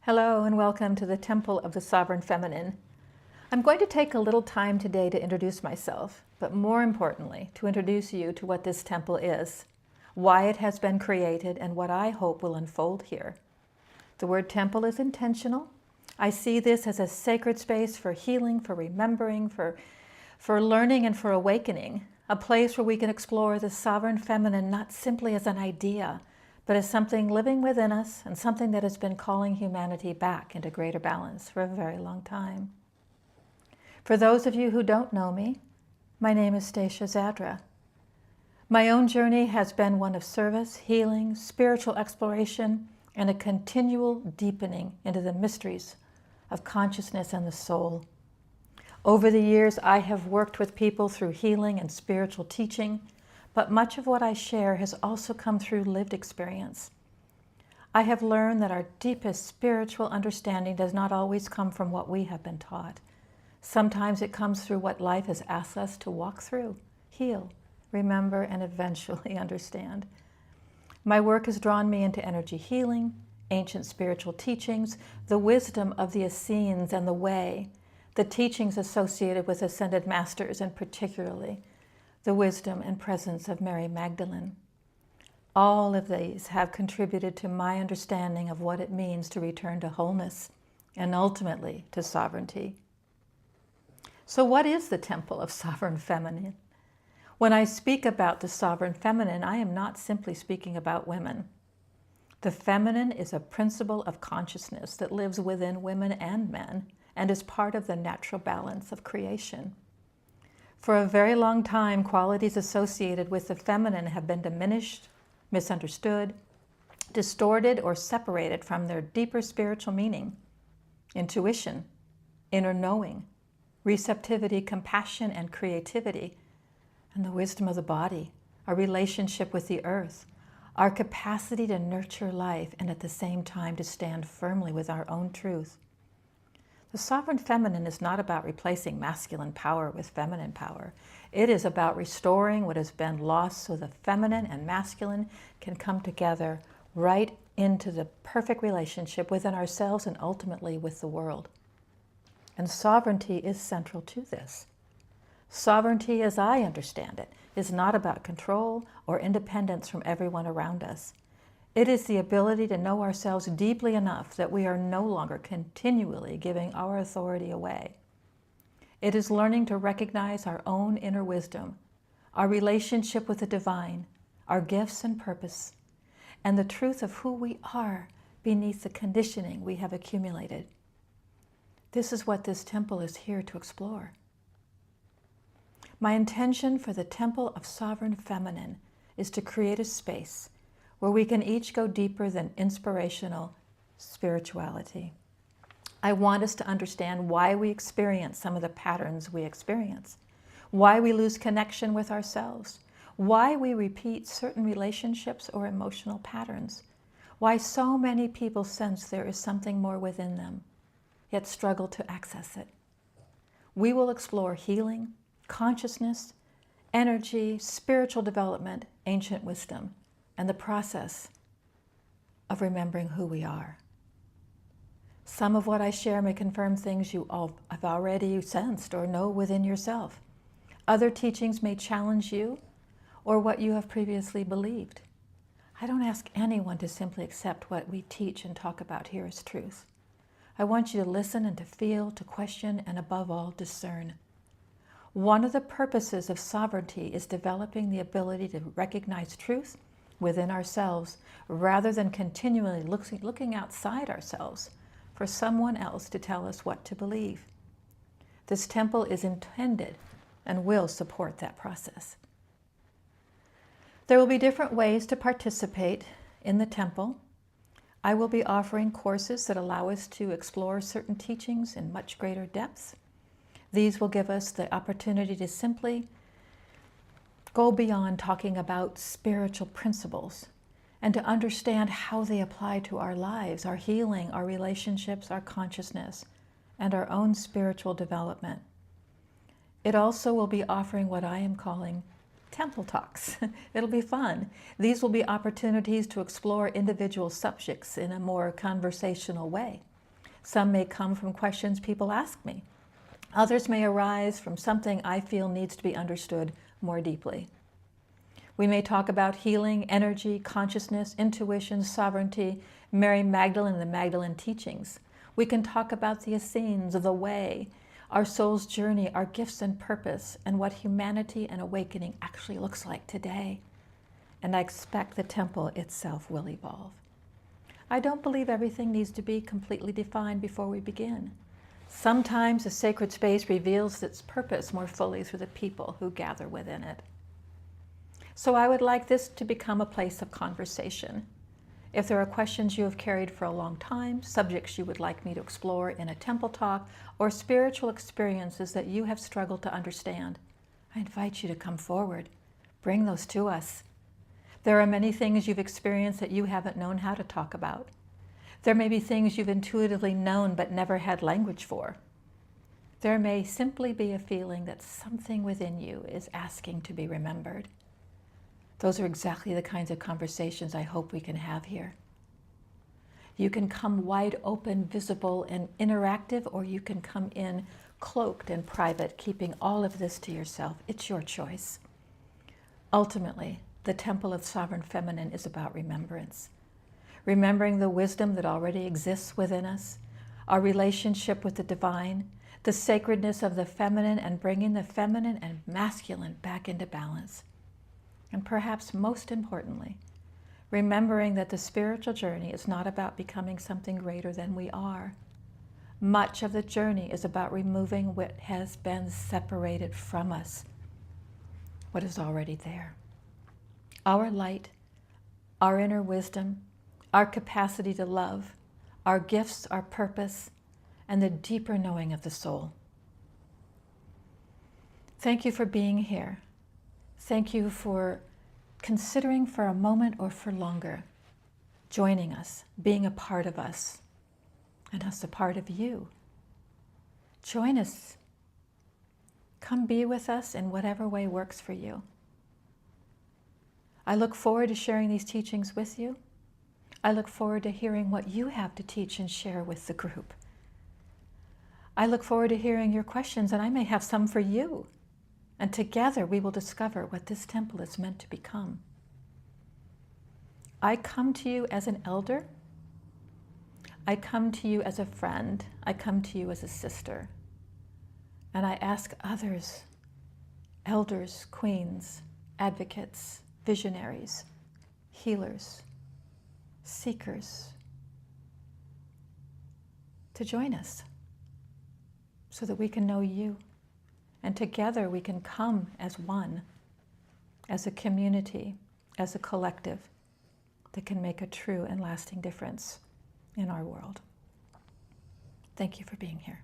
Hello and welcome to the Temple of the Sovereign Feminine. I'm going to take a little time today to introduce myself, but more importantly, to introduce you to what this temple is, why it has been created, and what I hope will unfold here. The word temple is intentional. I see this as a sacred space for healing, for remembering, for learning, and for awakening, a place where we can explore the sovereign feminine not simply as an idea, but as something living within us and something that has been calling humanity back into greater balance for a very long time. For those of you who don't know me, my name is Stacia Zadra. My own journey has been one of service, healing, spiritual exploration, and a continual deepening into the mysteries of consciousness and the soul. Over the years, I have worked with people through healing and spiritual teaching, but much of what I share has also come through lived experience. I have learned that our deepest spiritual understanding does not always come from what we have been taught. Sometimes it comes through what life has asked us to walk through, heal, remember, and eventually understand. My work has drawn me into energy healing, ancient spiritual teachings, the wisdom of the Essenes and the Way, the teachings associated with ascended masters, and particularly the wisdom and presence of Mary Magdalene. All of these have contributed to my understanding of what it means to return to wholeness and ultimately to sovereignty. So what is the Temple of Sovereign Feminine? When I speak about the sovereign feminine, I am not simply speaking about women. The feminine is a principle of consciousness that lives within women and men and is part of the natural balance of creation. For a very long time, qualities associated with the feminine have been diminished, misunderstood, distorted, or separated from their deeper spiritual meaning. Intuition, inner knowing, receptivity, compassion, and creativity, and the wisdom of the body, our relationship with the earth, our capacity to nurture life and at the same time to stand firmly with our own truth. The sovereign feminine is not about replacing masculine power with feminine power. It is about restoring what has been lost so the feminine and masculine can come together right into the perfect relationship within ourselves and ultimately with the world. And sovereignty is central to this. Sovereignty, as I understand it, is not about control or independence from everyone around us. It is the ability to know ourselves deeply enough that we are no longer continually giving our authority away. It is learning to recognize our own inner wisdom, our relationship with the divine, our gifts and purpose, and the truth of who we are beneath the conditioning we have accumulated. This is what this temple is here to explore. My intention for the Temple of Sovereign Feminine is to create a space where we can each go deeper than inspirational spirituality. I want us to understand why we experience some of the patterns we experience, why we lose connection with ourselves, why we repeat certain relationships or emotional patterns, why so many people sense there is something more within them, yet struggle to access it. We will explore healing, consciousness, energy, spiritual development, ancient wisdom, and the process of remembering who we are. Some of what I share may confirm things you all have already sensed or know within yourself. Other teachings may challenge you or what you have previously believed. I don't ask anyone to simply accept what we teach and talk about here as truth. I want you to listen and to feel, to question, and above all, discern. One of the purposes of sovereignty is developing the ability to recognize truth within ourselves rather than continually looking outside ourselves for someone else to tell us what to believe. This temple is intended and will support that process. There will be different ways to participate in the temple. I will be offering courses that allow us to explore certain teachings in much greater depth. These will give us the opportunity to simply go beyond talking about spiritual principles and to understand how they apply to our lives, our healing, our relationships, our consciousness, and our own spiritual development. It also will be offering what I am calling temple talks. It'll be fun. These will be opportunities to explore individual subjects in a more conversational way. Some may come from questions people ask me. Others may arise from something I feel needs to be understood more deeply. We may talk about healing, energy, consciousness, intuition, sovereignty, Mary Magdalene and the Magdalene teachings. We can talk about the Essenes, the way, our soul's journey, our gifts and purpose, and what humanity and awakening actually looks like today. And I expect the temple itself will evolve. I don't believe everything needs to be completely defined before we begin. Sometimes a sacred space reveals its purpose more fully through the people who gather within it. So I would like this to become a place of conversation. If there are questions you have carried for a long time, subjects you would like me to explore in a temple talk, or spiritual experiences that you have struggled to understand, I invite you to come forward. Bring those to us. There are many things you've experienced that you haven't known how to talk about. There may be things you've intuitively known but never had language for. There may simply be a feeling that something within you is asking to be remembered. Those are exactly the kinds of conversations I hope we can have here. You can come wide open, visible, and interactive, or you can come in cloaked and private, keeping all of this to yourself. It's your choice. Ultimately, the Temple of Sovereign Feminine is about remembrance. Remembering the wisdom that already exists within us, our relationship with the divine, the sacredness of the feminine, and bringing the feminine and masculine back into balance. And perhaps most importantly, remembering that the spiritual journey is not about becoming something greater than we are. Much of the journey is about removing what has been separated from us, what is already there. Our light, our inner wisdom, our capacity to love, our gifts, our purpose, and the deeper knowing of the soul. Thank you for being here. Thank you for considering for a moment or for longer, joining us, being a part of us, and us a part of you. Join us. Come be with us in whatever way works for you. I look forward to sharing these teachings with you. I look forward to hearing what you have to teach and share with the group. I look forward to hearing your questions, and I may have some for you. And together we will discover what this temple is meant to become. I come to you as an elder. I come to you as a friend. I come to you as a sister. And I ask others, elders, queens, advocates, visionaries, healers, seekers, to join us so that we can know you. And together we can come as one, as a community, as a collective that can make a true and lasting difference in our world. Thank you for being here.